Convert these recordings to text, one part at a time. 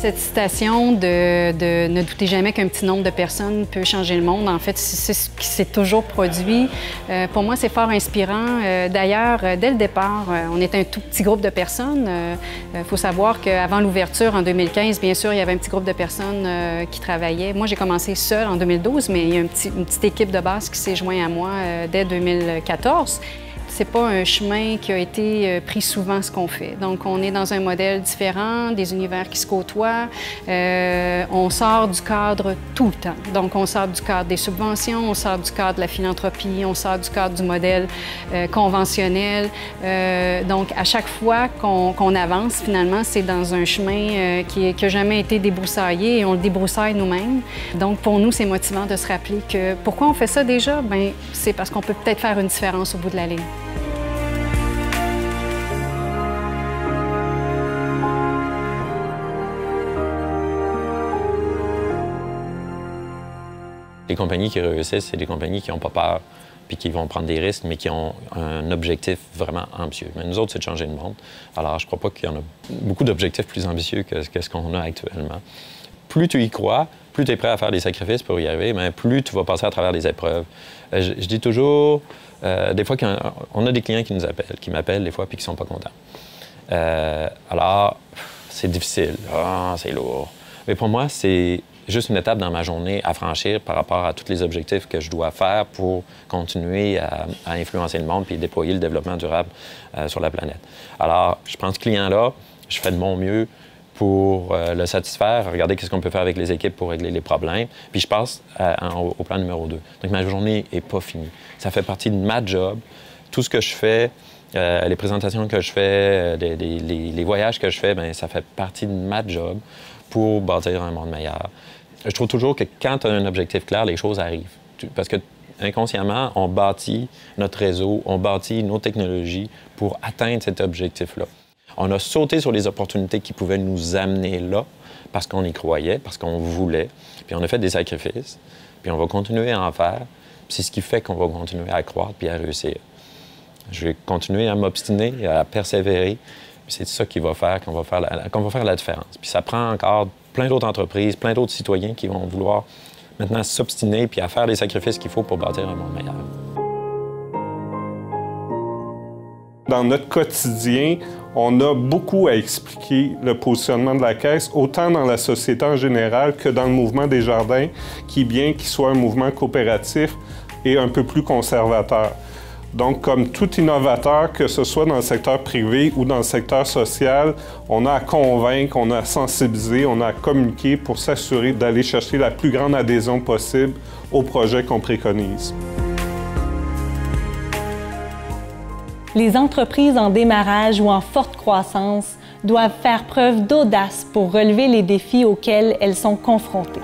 Cette citation de ne doutez jamais qu'un petit nombre de personnes peut changer le monde, en fait, c'est ce qui s'est toujours produit. Pour moi, c'est fort inspirant. D'ailleurs, dès le départ, on était un tout petit groupe de personnes. Il faut savoir qu'avant l'ouverture, en 2015, bien sûr, il y avait un petit groupe de personnes qui travaillaient. Moi, j'ai commencé seule en 2012, mais il y a une petite équipe de base qui s'est jointe à moi dès 2014. C'est pas un chemin qui a été pris souvent, ce qu'on fait. Donc, on est dans un modèle différent, des univers qui se côtoient. On sort du cadre tout le temps. Donc, on sort du cadre des subventions, on sort du cadre de la philanthropie, on sort du cadre du modèle conventionnel. Donc, à chaque fois qu'on avance, finalement, c'est dans un chemin qui n'a jamais été débroussaillé et on le débroussaille nous-mêmes. Donc, pour nous, c'est motivant de se rappeler que pourquoi on fait ça déjà? Bien, c'est parce qu'on peut peut-être faire une différence au bout de la ligne. Les compagnies qui réussissent, c'est des compagnies qui n'ont pas peur puis qui vont prendre des risques, mais qui ont un objectif vraiment ambitieux. Mais nous autres, c'est de changer le monde. Alors, je ne crois pas qu'il y en a beaucoup d'objectifs plus ambitieux que ce qu'on a actuellement. Plus tu y crois, plus tu es prêt à faire des sacrifices pour y arriver, mais plus tu vas passer à travers des épreuves. Je dis toujours, des fois, on a des clients qui m'appellent des fois puis qui ne sont pas contents. Alors, c'est difficile, c'est lourd. Mais pour moi, c'est juste une étape dans ma journée à franchir par rapport à tous les objectifs que je dois faire pour continuer à influencer le monde puis déployer le développement durable sur la planète. Alors, je prends ce client-là, je fais de mon mieux pour le satisfaire, regarder qu'est-ce qu'on peut faire avec les équipes pour régler les problèmes, puis je passe au plan numéro 2. Donc, ma journée n'est pas finie. Ça fait partie de ma job. Tout ce que je fais, les présentations que je fais, les voyages que je fais, bien, ça fait partie de ma job pour bâtir un monde meilleur. Je trouve toujours que quand tu as un objectif clair, les choses arrivent. Parce que inconsciemment, on bâtit notre réseau, on bâtit nos technologies pour atteindre cet objectif-là. On a sauté sur les opportunités qui pouvaient nous amener là parce qu'on y croyait, parce qu'on voulait, puis on a fait des sacrifices, puis on va continuer à en faire. C'est ce qui fait qu'on va continuer à croître puis à réussir. Je vais continuer à m'obstiner, à persévérer. C'est ça qui va faire qu'on va faire la différence. Puis ça prend encore plein d'autres entreprises, plein d'autres citoyens qui vont vouloir maintenant s'obstiner puis à faire les sacrifices qu'il faut pour bâtir un monde meilleur. Dans notre quotidien, on a beaucoup à expliquer le positionnement de la Caisse, autant dans la société en général que dans le mouvement des jardins, qui, bien qu'il soit un mouvement coopératif, est un peu plus conservateur. Donc, comme tout innovateur, que ce soit dans le secteur privé ou dans le secteur social, on a à convaincre, on a à sensibiliser, on a à communiquer pour s'assurer d'aller chercher la plus grande adhésion possible au projet qu'on préconise. Les entreprises en démarrage ou en forte croissance doivent faire preuve d'audace pour relever les défis auxquels elles sont confrontées.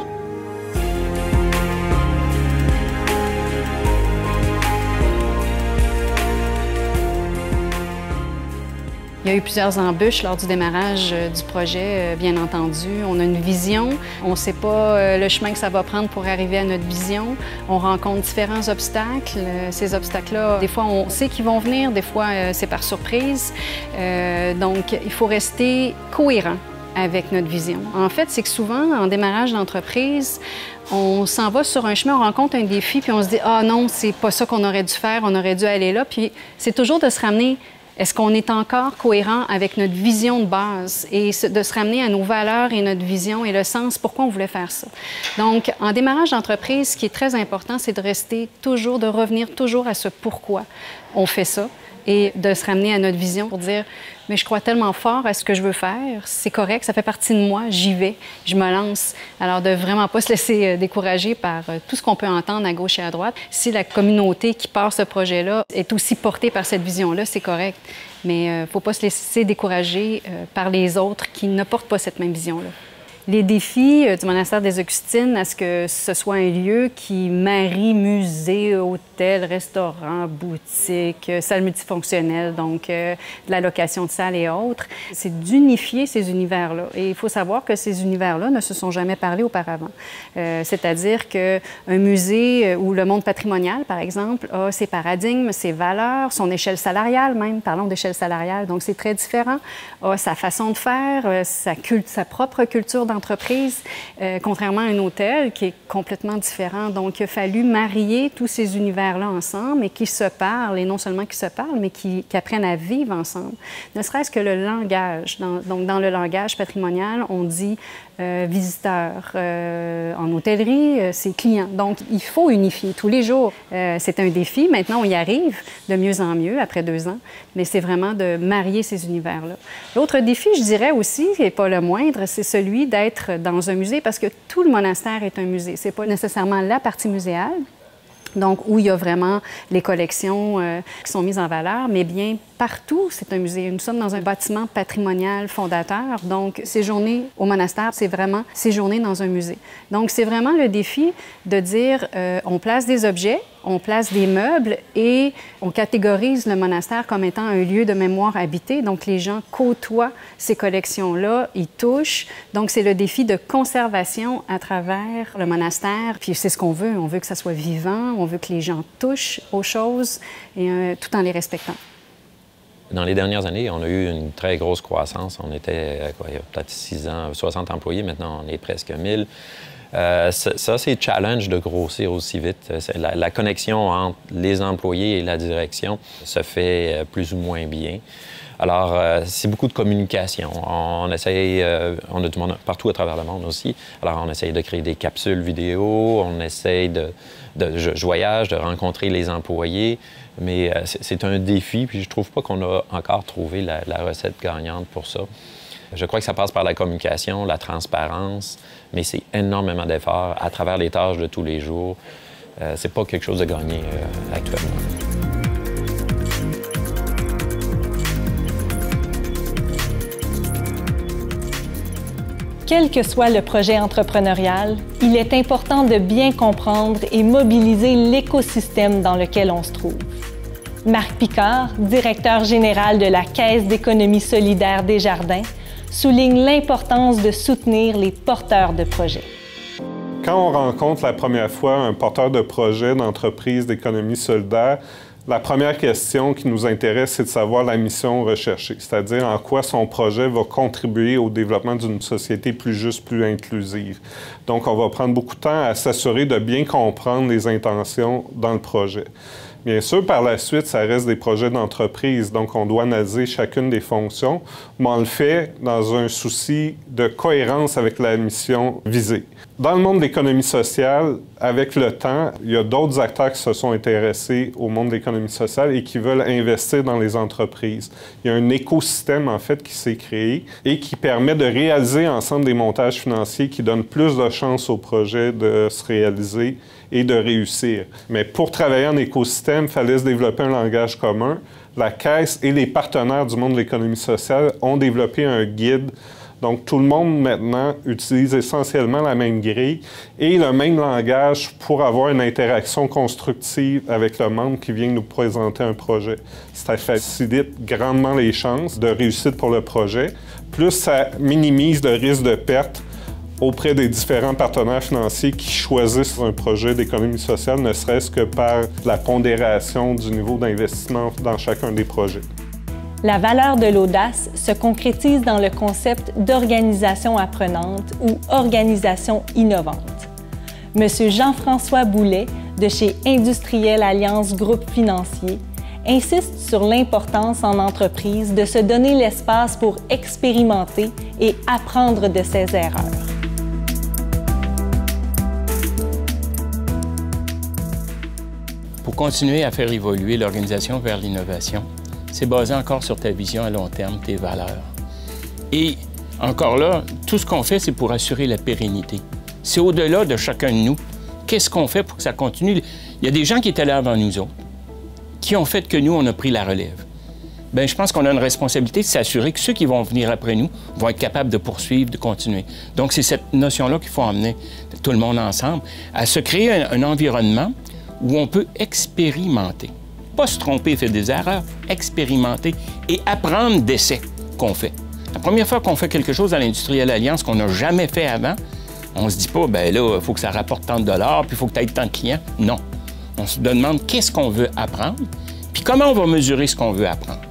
Il y a eu plusieurs embûches lors du démarrage du projet, bien entendu. On a une vision, on ne sait pas le chemin que ça va prendre pour arriver à notre vision. On rencontre différents obstacles. Ces obstacles-là, des fois, on sait qu'ils vont venir, des fois, c'est par surprise. Donc, il faut rester cohérent avec notre vision. En fait, c'est que souvent, en démarrage d'entreprise, on s'en va sur un chemin, on rencontre un défi, puis on se dit « Ah non, c'est pas ça qu'on aurait dû faire, on aurait dû aller là. » Puis c'est toujours de se ramener. Est-ce qu'on est encore cohérent avec notre vision de base et de se ramener à nos valeurs et notre vision et le sens, pourquoi on voulait faire ça? Donc, en démarrage d'entreprise, ce qui est très important, c'est de rester toujours, de revenir toujours à ce pourquoi on fait ça et de se ramener à notre vision pour dire « mais je crois tellement fort à ce que je veux faire, c'est correct, ça fait partie de moi, j'y vais, je me lance ». Alors, de vraiment pas se laisser décourager par tout ce qu'on peut entendre à gauche et à droite. Si la communauté qui part ce projet-là est aussi portée par cette vision-là, c'est correct. Mais il ne faut pas se laisser décourager par les autres qui ne portent pas cette même vision-là. Les défis du monastère des Augustines, à ce que ce soit un lieu qui marie musée, hôtel, restaurant, boutique, salle multifonctionnelle, donc de la location de salles et autres, c'est d'unifier ces univers-là. Et il faut savoir que ces univers-là ne se sont jamais parlé auparavant. C'est-à-dire qu'un musée ou le monde patrimonial, par exemple, a ses paradigmes, ses valeurs, son échelle salariale même, parlons d'échelle salariale, donc c'est très différent, a sa façon de faire, sa propre culture d'entreprise, contrairement à un hôtel qui est complètement différent. Donc, il a fallu marier tous ces univers-là ensemble et qui se parlent, et non seulement qui se parlent, mais qui apprennent à vivre ensemble. Ne serait-ce que le langage. Donc, dans le langage patrimonial, on dit visiteurs. En hôtellerie, c'est clients. Donc, il faut unifier tous les jours. C'est un défi. Maintenant, on y arrive de mieux en mieux après 2 ans, mais c'est vraiment de marier ces univers-là. L'autre défi, je dirais aussi, et pas le moindre, c'est celui d'être dans un musée, parce que tout le monastère est un musée. C'est pas nécessairement la partie muséale, donc où il y a vraiment les collections qui sont mises en valeur, mais bien partout, c'est un musée. Nous sommes dans un bâtiment patrimonial fondateur, donc séjourner au monastère, c'est vraiment séjourner dans un musée. Donc c'est vraiment le défi de dire, on place des objets, on place des meubles et on catégorise le monastère comme étant un lieu de mémoire habité. Donc les gens côtoient ces collections-là, ils touchent. Donc c'est le défi de conservation à travers le monastère. Puis c'est ce qu'on veut. On veut que ça soit vivant, on veut que les gens touchent aux choses et tout en les respectant. Dans les dernières années, on a eu une très grosse croissance. On était, il y a peut-être 6 ans, 60 employés. Maintenant, on est presque 1000. Ça, c'est challenge de grossir aussi vite. La connexion entre les employés et la direction se fait plus ou moins bien. Alors, c'est beaucoup de communication. On essaye, on a du monde partout à travers le monde aussi. Alors, on essaye de créer des capsules vidéo, on essaye je voyage, de rencontrer les employés, mais c'est un défi, puis je trouve pas qu'on a encore trouvé la recette gagnante pour ça. Je crois que ça passe par la communication, la transparence, mais c'est énormément d'efforts à travers les tâches de tous les jours. C'est pas quelque chose de gagné actuellement. Quel que soit le projet entrepreneurial, il est important de bien comprendre et mobiliser l'écosystème dans lequel on se trouve. Marc Picard, directeur général de la Caisse d'économie solidaire Desjardins, souligne l'importance de soutenir les porteurs de projets. Quand on rencontre la première fois un porteur de projet d'entreprise d'économie solidaire, la première question qui nous intéresse, c'est de savoir la mission recherchée, c'est-à-dire en quoi son projet va contribuer au développement d'une société plus juste, plus inclusive. Donc, on va prendre beaucoup de temps à s'assurer de bien comprendre les intentions dans le projet. Bien sûr, par la suite, ça reste des projets d'entreprise, donc on doit analyser chacune des fonctions, mais on le fait dans un souci de cohérence avec la mission visée. Dans le monde de l'économie sociale, avec le temps, il y a d'autres acteurs qui se sont intéressés au monde de l'économie sociale et qui veulent investir dans les entreprises. Il y a un écosystème, en fait, qui s'est créé et qui permet de réaliser ensemble des montages financiers qui donnent plus de chances au projet de se réaliser et de réussir. Mais pour travailler en écosystème, il fallait se développer un langage commun. La Caisse et les partenaires du monde de l'économie sociale ont développé un guide. Donc, tout le monde, maintenant, utilise essentiellement la même grille et le même langage pour avoir une interaction constructive avec le membre qui vient nous présenter un projet. Ça facilite grandement les chances de réussite pour le projet, plus ça minimise le risque de perte auprès des différents partenaires financiers qui choisissent un projet d'économie sociale, ne serait-ce que par la pondération du niveau d'investissement dans chacun des projets. La valeur de l'audace se concrétise dans le concept d'organisation apprenante ou organisation innovante. M. Jean-François Boulet, de chez Industriel Alliance Groupe Financier, insiste sur l'importance en entreprise de se donner l'espace pour expérimenter et apprendre de ses erreurs. Pour continuer à faire évoluer l'organisation vers l'innovation, c'est basé encore sur ta vision à long terme, tes valeurs. Et encore là, tout ce qu'on fait, c'est pour assurer la pérennité. C'est au-delà de chacun de nous. Qu'est-ce qu'on fait pour que ça continue? Il y a des gens qui étaient là avant nous autres, qui ont fait que nous, on a pris la relève. bien, je pense qu'on a une responsabilité de s'assurer que ceux qui vont venir après nous vont être capables de poursuivre, de continuer. Donc, c'est cette notion-là qu'il faut emmener tout le monde ensemble, à se créer un environnement où on peut expérimenter. Pas se tromper, faire des erreurs, expérimenter et apprendre d'essais qu'on fait. La première fois qu'on fait quelque chose à l'Industrielle Alliance qu'on n'a jamais fait avant, on se dit pas, bien là, il faut que ça rapporte tant de dollars, puis il faut que tu aies tant de clients. Non. On se demande qu'est-ce qu'on veut apprendre, puis comment on va mesurer ce qu'on veut apprendre.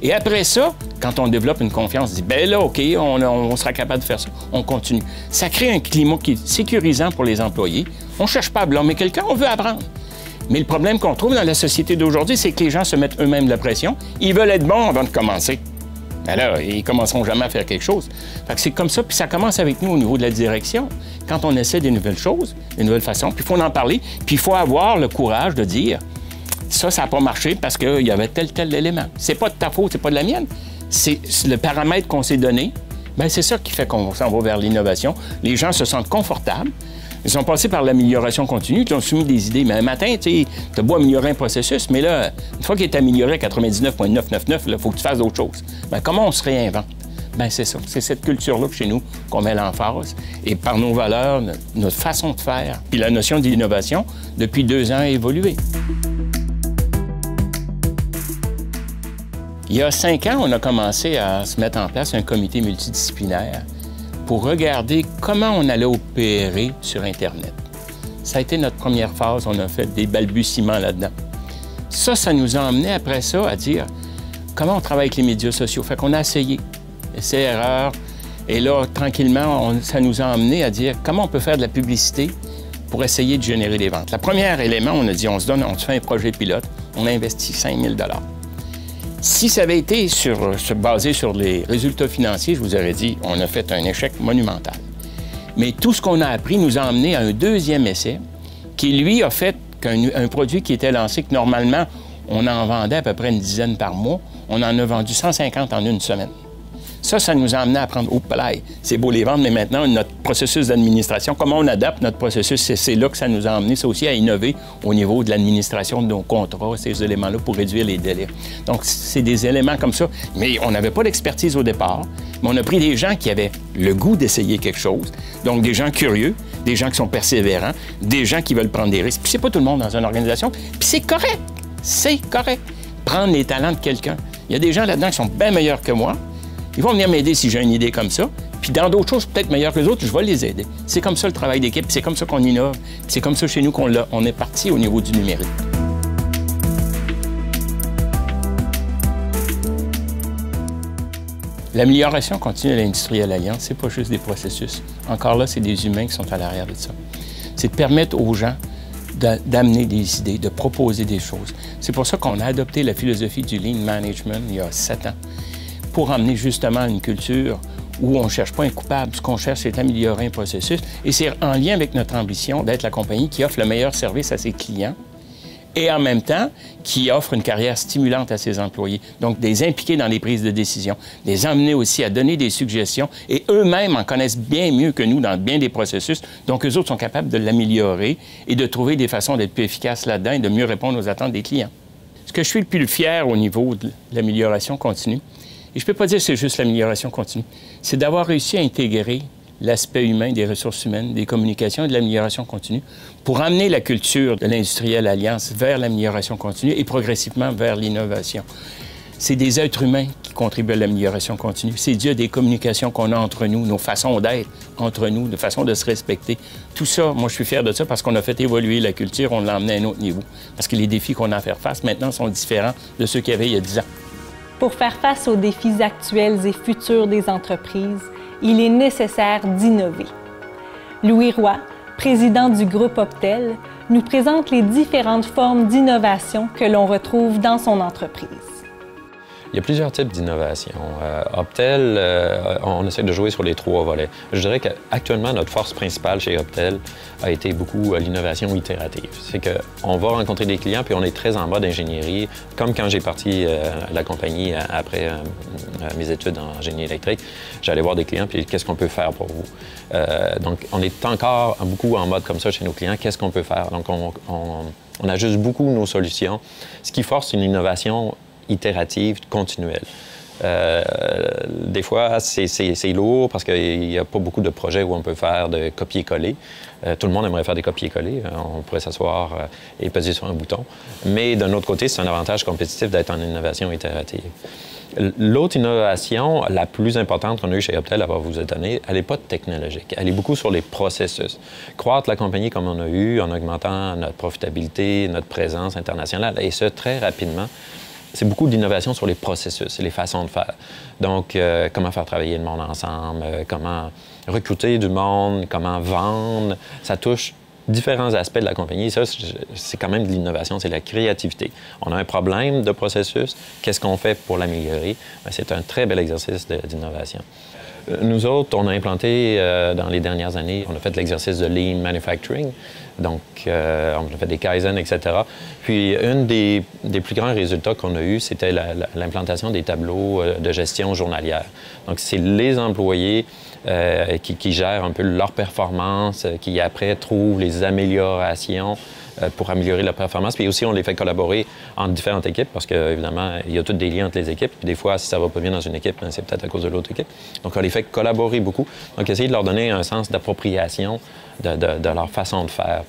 Et après ça, quand on développe une confiance, on se dit, bien là, OK, on sera capable de faire ça. On continue. Ça crée un climat qui est sécurisant pour les employés. On ne cherche pas à blâmer quelqu'un, on veut apprendre. Mais le problème qu'on trouve dans la société d'aujourd'hui, c'est que les gens se mettent eux-mêmes de la pression. Ils veulent être bons avant de commencer. Bien là, ils ne commenceront jamais à faire quelque chose. Fait que c'est comme ça, puis ça commence avec nous au niveau de la direction. Quand on essaie des nouvelles choses, des nouvelles façons, puis il faut en parler, puis il faut avoir le courage de dire ça n'a pas marché parce qu'il y avait tel élément. C'est pas de ta faute, c'est pas de la mienne. C'est le paramètre qu'on s'est donné. Bien, c'est ça qui fait qu'on s'en va vers l'innovation. Les gens se sentent confortables. Ils sont passés par l'amélioration continue, ils ont soumis des idées. Mais un matin, tu as beau améliorer un processus, mais là, une fois qu'il est amélioré à 99,999, il faut que tu fasses d'autres choses. Bien, comment on se réinvente? Bien, c'est ça. C'est cette culture-là chez nous qu'on met l'emphase. Et par nos valeurs, notre façon de faire, puis la notion d'innovation, depuis 2 ans, a évolué. Il y a 5 ans, on a commencé à se mettre en place un comité multidisciplinaire pour regarder comment on allait opérer sur Internet. Ça a été notre première phase. On a fait des balbutiements là-dedans. Ça nous a emmené après ça à dire comment on travaille avec les médias sociaux. Fait qu'on a essayé. Essai-erreur. Et là, tranquillement, ça nous a emmené à dire comment on peut faire de la publicité pour essayer de générer des ventes. Le premier élément, on a dit, on se fait un projet pilote. On a investi 5 000 $. Si ça avait été basé sur les résultats financiers, je vous aurais dit, on a fait un échec monumental. Mais tout ce qu'on a appris nous a emmené à un deuxième essai qui, lui, a fait qu'un produit qui était lancé, que normalement, on en vendait à peu près une dizaine par mois, on en a vendu 150 en une semaine. Ça nous a amené à prendre au palais. C'est beau les vendre, mais maintenant, notre processus d'administration, comment on adapte notre processus, c'est là que ça nous a amené, ça aussi, à innover au niveau de l'administration de nos contrats, ces éléments-là, pour réduire les délais. Donc, c'est des éléments comme ça. Mais on n'avait pas d'expertise au départ, mais on a pris des gens qui avaient le goût d'essayer quelque chose, donc des gens curieux, des gens qui sont persévérants, des gens qui veulent prendre des risques. Puis c'est pas tout le monde dans une organisation, puis c'est correct. C'est correct. Prendre les talents de quelqu'un. Il y a des gens là-dedans qui sont bien meilleurs que moi. Ils vont venir m'aider si j'ai une idée comme ça. Puis dans d'autres choses peut-être meilleures que les autres, je vais les aider. C'est comme ça le travail d'équipe, c'est comme ça qu'on innove. C'est comme ça chez nous on est parti au niveau du numérique. L'amélioration continue de l'Industrielle Alliance, c'est pas juste des processus. Encore là, c'est des humains qui sont à l'arrière de ça. C'est de permettre aux gens d'amener des idées, de proposer des choses. C'est pour ça qu'on a adopté la philosophie du Lean Management il y a 7 ans. Pour amener justement une culture où on ne cherche pas un coupable. Ce qu'on cherche, c'est d'améliorer un processus. Et c'est en lien avec notre ambition d'être la compagnie qui offre le meilleur service à ses clients et en même temps qui offre une carrière stimulante à ses employés. Donc, des impliquer dans les prises de décision, les emmener aussi à donner des suggestions et eux-mêmes en connaissent bien mieux que nous dans bien des processus. Donc, eux autres sont capables de l'améliorer et de trouver des façons d'être plus efficaces là-dedans et de mieux répondre aux attentes des clients. Ce que je suis le plus fier au niveau de l'amélioration continue, et je ne peux pas dire que c'est juste l'amélioration continue, c'est d'avoir réussi à intégrer l'aspect humain des ressources humaines, des communications et de l'amélioration continue pour amener la culture de l'Industrielle Alliance vers l'amélioration continue et progressivement vers l'innovation. C'est des êtres humains qui contribuent à l'amélioration continue. C'est dû à des communications qu'on a entre nous, nos façons d'être entre nous, de façon de se respecter. Tout ça, moi, je suis fier de ça parce qu'on a fait évoluer la culture, on l'a emmené à un autre niveau. Parce que les défis qu'on a à faire face maintenant sont différents de ceux qu'il y avait il y a 10 ans. Pour faire face aux défis actuels et futurs des entreprises, il est nécessaire d'innover. Louis Roy, président du groupe Optel, nous présente les différentes formes d'innovation que l'on retrouve dans son entreprise. Il y a plusieurs types d'innovation. Optel, on essaie de jouer sur les 3 volets. Je dirais qu'actuellement, notre force principale chez Optel a été beaucoup l'innovation itérative. C'est qu'on va rencontrer des clients, puis on est très en mode ingénierie. Comme quand j'ai parti la compagnie après mes études en génie électrique, j'allais voir des clients, puis qu'est-ce qu'on peut faire pour vous? Donc, on est encore beaucoup en mode comme ça chez nos clients. Qu'est-ce qu'on peut faire? Donc, on ajuste beaucoup nos solutions, ce qui force une innovation itérative, continuelle. Des fois, c'est lourd parce qu'il n'y a pas beaucoup de projets où on peut faire de copier-coller. Tout le monde aimerait faire des copier-coller. On pourrait s'asseoir et peser sur un bouton. Mais d'un autre côté, c'est un avantage compétitif d'être en innovation itérative. L'autre innovation, la plus importante qu'on a eue chez Optel, elle va vous étonner, elle n'est pas technologique. Elle est beaucoup sur les processus. Croître la compagnie comme on a eu en augmentant notre profitabilité, notre présence internationale, et ce, très rapidement, c'est beaucoup d'innovation sur les processus et les façons de faire. Donc, comment faire travailler le monde ensemble, comment recruter du monde, comment vendre, ça touche différents aspects de la compagnie. Ça, c'est quand même de l'innovation, c'est la créativité. On a un problème de processus, qu'est-ce qu'on fait pour l'améliorer? C'est un très bel exercice d'innovation. Nous autres, on a implanté dans les dernières années, on a fait l'exercice de Lean Manufacturing, donc on a fait des Kaizen, etc. Puis, un des plus grands résultats qu'on a eu, c'était l'implantation des tableaux de gestion journalière. Donc, c'est les employés qui gèrent un peu leur performance, qui après trouvent les améliorations pour améliorer leur performance. Puis aussi, on les fait collaborer entre différentes équipes parce qu'évidemment, il y a tous des liens entre les équipes. Puis des fois, si ça ne va pas bien dans une équipe, c'est peut-être à cause de l'autre équipe. Donc, on les fait collaborer beaucoup. Donc, essayer de leur donner un sens d'appropriation de leur façon de faire.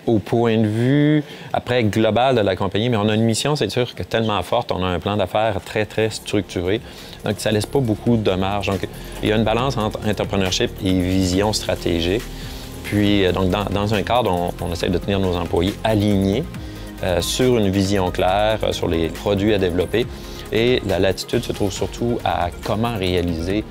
Au point de vue, après, global de la compagnie, mais on a une mission, c'est sûr, que tellement forte, on a un plan d'affaires très, très structuré. Donc, ça ne laisse pas beaucoup de marge. Donc, il y a une balance entre entrepreneurship et vision stratégique. Puis, donc, dans un cadre, on essaie de tenir nos employés alignés sur une vision claire, sur les produits à développer. Et la latitude se trouve surtout à comment réaliser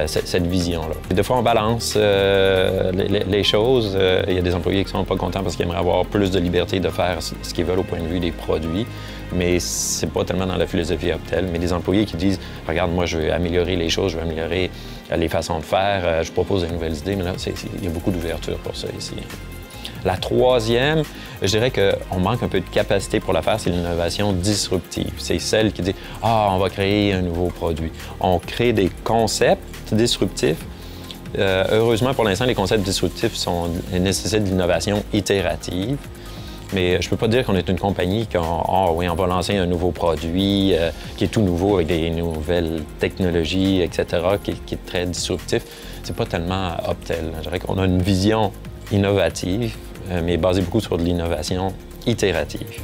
cette vision-là. Des fois, on balance les choses. Il y a des employés qui ne sont pas contents parce qu'ils aimeraient avoir plus de liberté de faire ce qu'ils veulent au point de vue des produits. Mais c'est pas tellement dans la philosophie Optel. Mais des employés qui disent « Regarde, moi, je veux améliorer les choses, je veux améliorer les façons de faire, je propose de nouvelles idées. » Mais là, il y a beaucoup d'ouverture pour ça ici. La troisième, je dirais qu'on manque un peu de capacité pour la faire, c'est l'innovation disruptive. C'est celle qui dit « Ah, on va créer un nouveau produit. » On crée des concepts disruptifs. Heureusement, pour l'instant, les concepts disruptifs nécessitent de l'innovation itérative. Mais je ne peux pas dire qu'on est une compagnie on va lancer un nouveau produit qui est tout nouveau avec des nouvelles technologies, etc., qui est très disruptif. C'est pas tellement Optel. Je dirais qu'on a une vision innovative, mais basée beaucoup sur de l'innovation itérative.